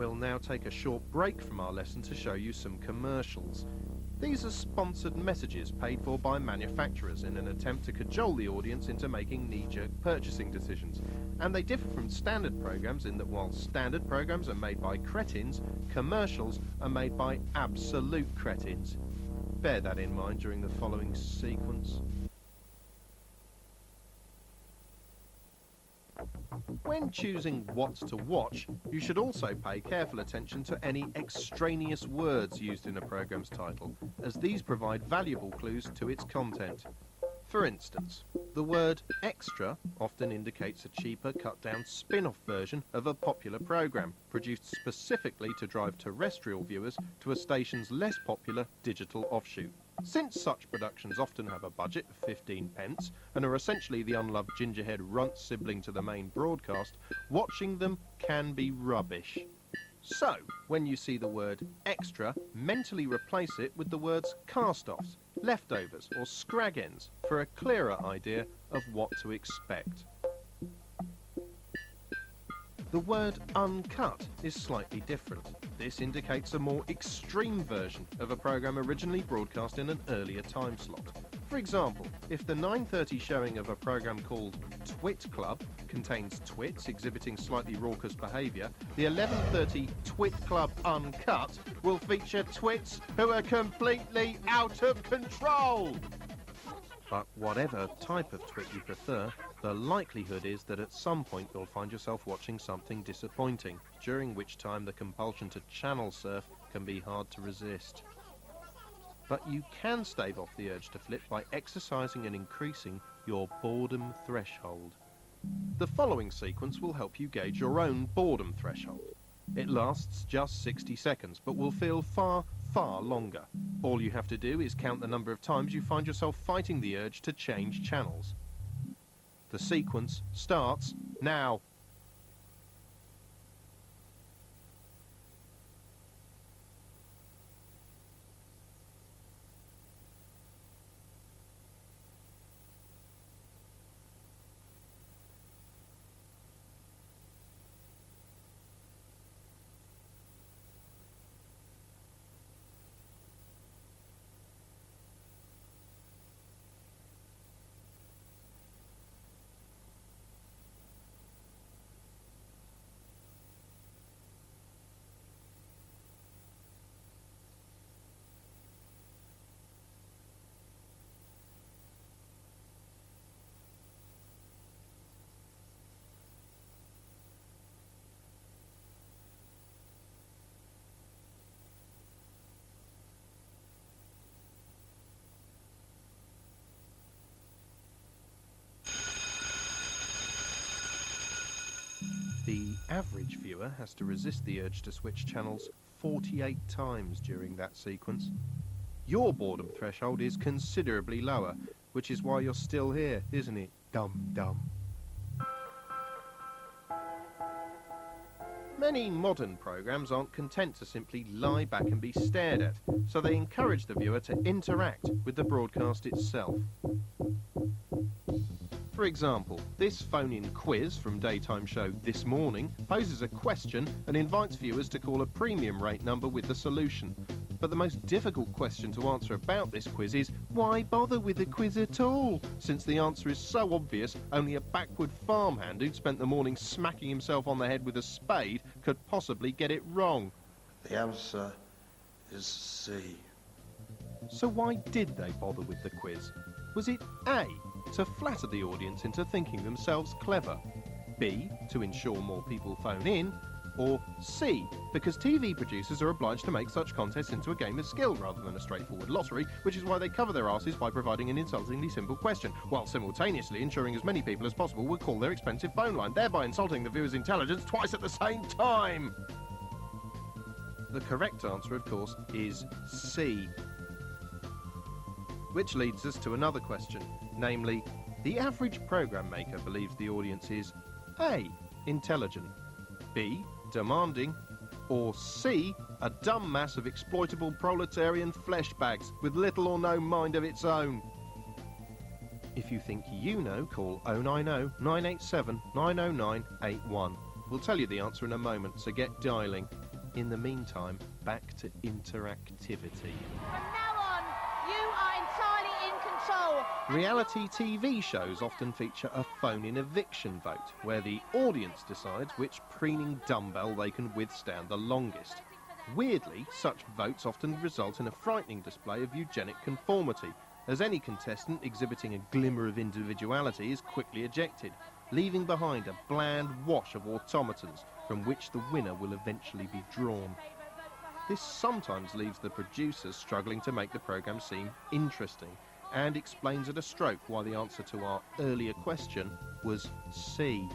We'll now take a short break from our lesson to show you some commercials. These are sponsored messages paid for by manufacturers in an attempt to cajole the audience into making knee-jerk purchasing decisions. And they differ from standard programs in that while standard programs are made by cretins, commercials are made by absolute cretins. Bear that in mind during the following sequence. When choosing what to watch, you should also pay careful attention to any extraneous words used in a program's title, as these provide valuable clues to its content. For instance, the word extra often indicates a cheaper, cut-down spin-off version of a popular program, produced specifically to drive terrestrial viewers to a station's less popular digital offshoot. Since such productions often have a budget of 15 pence and are essentially the unloved gingerhead runt sibling to the main broadcast, watching them can be rubbish. So, when you see the word extra, mentally replace it with the words cast-offs, leftovers or scrag ends for a clearer idea of what to expect. The word uncut is slightly different. This indicates a more extreme version of a programme originally broadcast in an earlier time slot. For example, if the 9:30 showing of a programme called Twit Club contains twits exhibiting slightly raucous behaviour, the 11:30 Twit Club Uncut will feature twits who are completely out of control. But whatever type of twit you prefer, the likelihood is that at some point you'll find yourself watching something disappointing, during which time the compulsion to channel surf can be hard to resist. But you can stave off the urge to flip by exercising and increasing your boredom threshold. The following sequence will help you gauge your own boredom threshold. It lasts just 60 seconds, but will feel far longer. All you have to do is count the number of times you find yourself fighting the urge to change channels. The sequence starts now. The average viewer has to resist the urge to switch channels 48 times during that sequence. Your boredom threshold is considerably lower, which is why you're still here, isn't it? Dum-dum. Many modern programs aren't content to simply lie back and be stared at, so they encourage the viewer to interact with the broadcast itself. For example, this phone-in quiz from daytime show This Morning poses a question and invites viewers to call a premium rate number with the solution. But the most difficult question to answer about this quiz is, why bother with the quiz at all? Since the answer is so obvious, only a backward farmhand who'd spent the morning smacking himself on the head with a spade could possibly get it wrong. The answer is C. So why did they bother with the quiz? Was it A, to flatter the audience into thinking themselves clever, B, to ensure more people phone in, or C, because TV producers are obliged to make such contests into a game of skill rather than a straightforward lottery, which is why they cover their asses by providing an insultingly simple question, while simultaneously ensuring as many people as possible would call their expensive phone line, thereby insulting the viewer's intelligence twice at the same time. The correct answer, of course, is C. Which leads us to another question, namely, the average program maker believes the audience is A, intelligent, B, demanding, or C, a dumb mass of exploitable proletarian flesh bags with little or no mind of its own. If you think you know, call 090 987 909 81. We'll tell you the answer in a moment, so get dialing. In the meantime, back to interactivity. From now on, you are entirely in control. Reality TV shows often feature a phone-in eviction vote, where the audience decides which preening dumbbell they can withstand the longest. Weirdly, such votes often result in a frightening display of eugenic conformity, as any contestant exhibiting a glimmer of individuality is quickly ejected, leaving behind a bland wash of automatons from which the winner will eventually be drawn. This sometimes leaves the producers struggling to make the programme seem interesting, and explains at a stroke why the answer to our earlier question was C.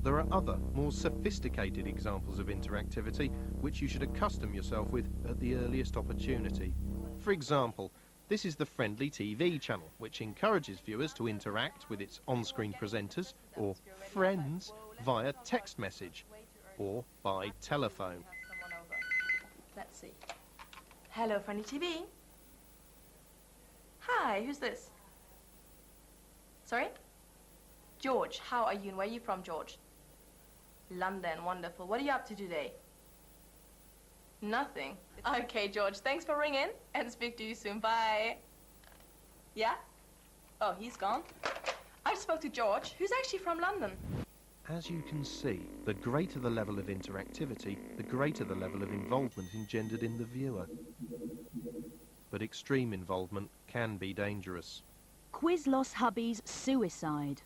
There are other, more sophisticated examples of interactivity which you should accustom yourself with at the earliest opportunity. For example, this is the Friendly TV channel, which encourages viewers to interact with its on-screen presenters, or friends, via text message, or by telephone. Let's see. Hello, Friendly TV. Hi, who's this? Sorry? George, how are you and where are you from, George? London, wonderful. What are you up to today? Nothing. Okay, George, thanks for ringing and speak to you soon. Bye. Yeah? Oh, he's gone. I just spoke to George, who's actually from London. As you can see, the greater the level of interactivity, the greater the level of involvement engendered in the viewer. But extreme involvement can be dangerous. Quiz loss hubby's suicide.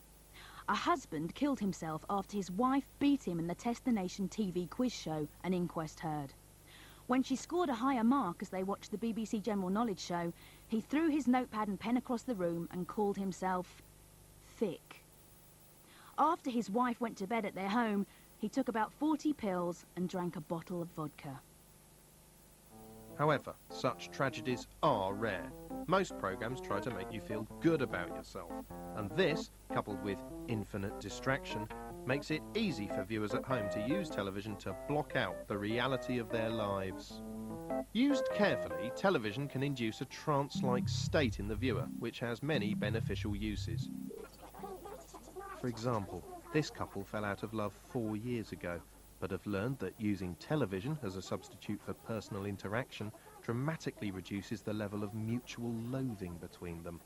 A husband killed himself after his wife beat him in the Test the Nation TV quiz show, an inquest heard. When she scored a higher mark as they watched the BBC General Knowledge show, he threw his notepad and pen across the room and called himself thick. After his wife went to bed at their home, he took about 40 pills and drank a bottle of vodka. However, such tragedies are rare. Most programmes try to make you feel good about yourself, and this, coupled with infinite distraction, makes it easy for viewers at home to use television to block out the reality of their lives. Used carefully, television can induce a trance-like state in the viewer, which has many beneficial uses. For example, this couple fell out of love 4 years ago, but have learned that using television as a substitute for personal interaction dramatically reduces the level of mutual loathing between them.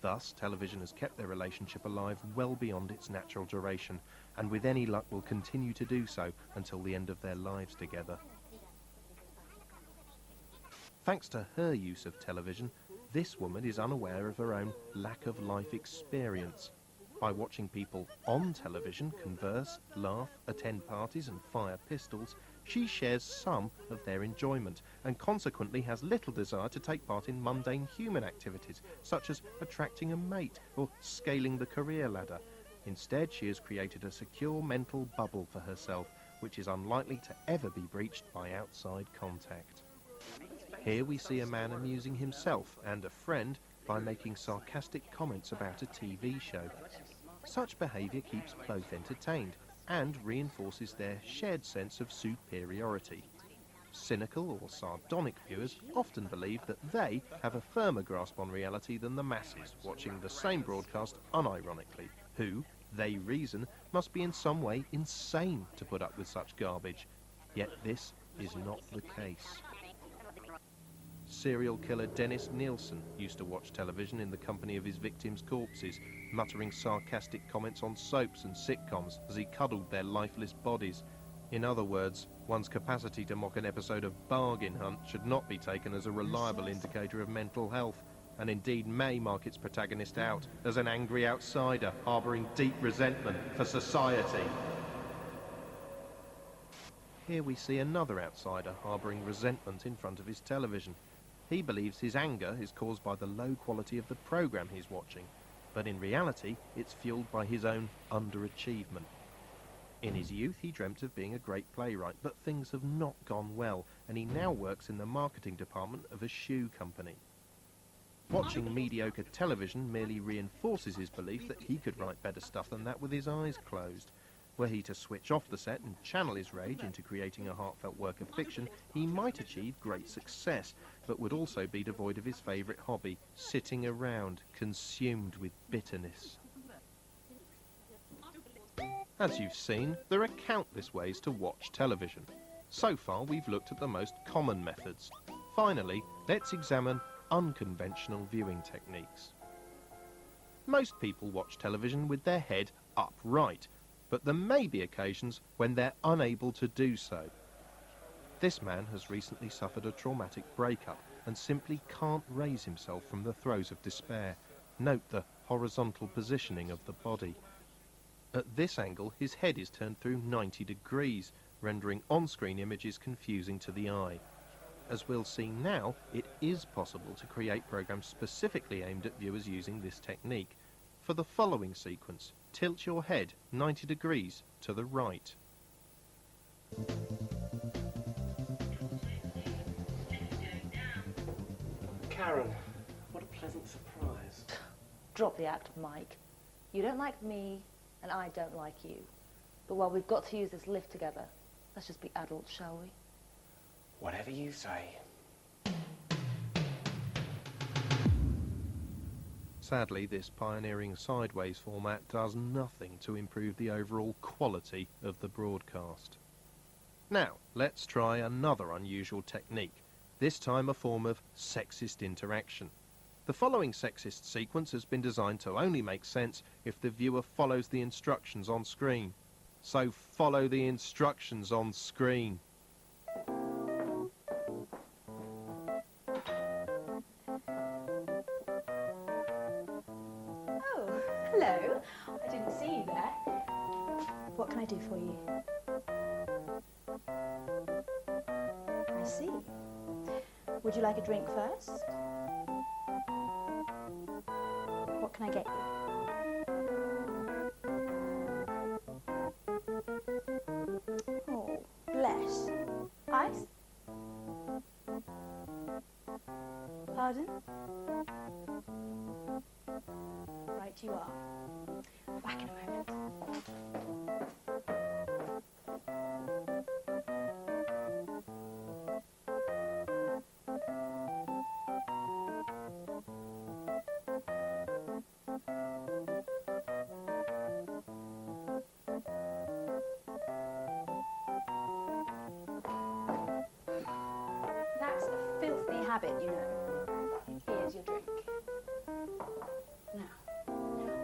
Thus, television has kept their relationship alive well beyond its natural duration, and with any luck will continue to do so until the end of their lives together. Thanks to her use of television, this woman is unaware of her own lack of life experience. By watching people on television converse, laugh, attend parties and fire pistols, she shares some of their enjoyment and consequently has little desire to take part in mundane human activities such as attracting a mate or scaling the career ladder. Instead, she has created a secure mental bubble for herself, which is unlikely to ever be breached by outside contact. Here we see a man amusing himself and a friend by making sarcastic comments about a TV show. Such behaviour keeps both entertained and reinforces their shared sense of superiority. Cynical or sardonic viewers often believe that they have a firmer grasp on reality than the masses watching the same broadcast unironically, who, they reason, must be in some way insane to put up with such garbage. Yet this is not the case. Serial killer Dennis Nielsen used to watch television in the company of his victims' corpses, muttering sarcastic comments on soaps and sitcoms as he cuddled their lifeless bodies. In other words, one's capacity to mock an episode of Bargain Hunt should not be taken as a reliable indicator of mental health, and indeed may mark its protagonist out as an angry outsider harbouring deep resentment for society. Here we see another outsider harbouring resentment in front of his television. He believes his anger is caused by the low quality of the programme he's watching, but in reality it's fuelled by his own underachievement. In his youth he dreamt of being a great playwright, but things have not gone well, and he now works in the marketing department of a shoe company. Watching mediocre television merely reinforces his belief that he could write better stuff than that with his eyes closed. Were he to switch off the set and channel his rage into creating a heartfelt work of fiction, he might achieve great success, but would also be devoid of his favourite hobby, sitting around, consumed with bitterness. As you've seen, there are countless ways to watch television. So far, we've looked at the most common methods. Finally, let's examine unconventional viewing techniques. Most people watch television with their head upright, but there may be occasions when they're unable to do so. This man has recently suffered a traumatic breakup and simply can't raise himself from the throes of despair. Note the horizontal positioning of the body. At this angle, his head is turned through 90 degrees, rendering on-screen images confusing to the eye. As we'll see now, it is possible to create programs specifically aimed at viewers using this technique. For the following sequence, tilt your head 90 degrees to the right. Karen, what a pleasant surprise. Drop the act, Mike. You don't like me, and I don't like you. But while we've got to use this lift together, let's just be adults, shall we? Whatever you say. Sadly, this pioneering sideways format does nothing to improve the overall quality of the broadcast. Now, let's try another unusual technique, this time a form of sexist interaction. The following sexist sequence has been designed to only make sense if the viewer follows the instructions on screen. So follow the instructions on screen. Oh, hello. I didn't see you there. What can I do for you? I see. Would you like a drink first? What can I get you? Oh, bless. Ice? Pardon? Right you are. Back in a moment. That's a filthy habit, you know. Here's your drink. Now,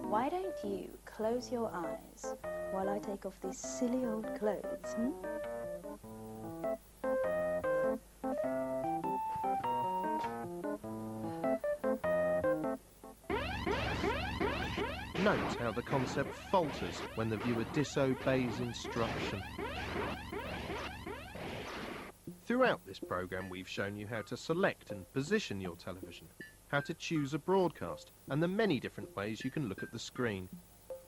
why don't you close your eyes while I take off these silly old clothes, hmm? Note how the concept falters when the viewer disobeys instruction. Throughout this program, we've shown you how to select and position your television, how to choose a broadcast, and the many different ways you can look at the screen.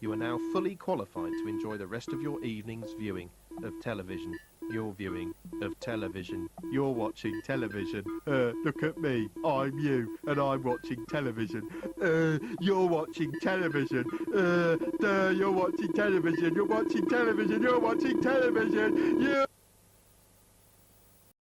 You are now fully qualified to enjoy the rest of your evening's viewing of television. You're viewing of television. You're watching television. Look at me. I'm you, and I'm watching television. You're watching television. You're watching television. You're watching television. You're watching television. You.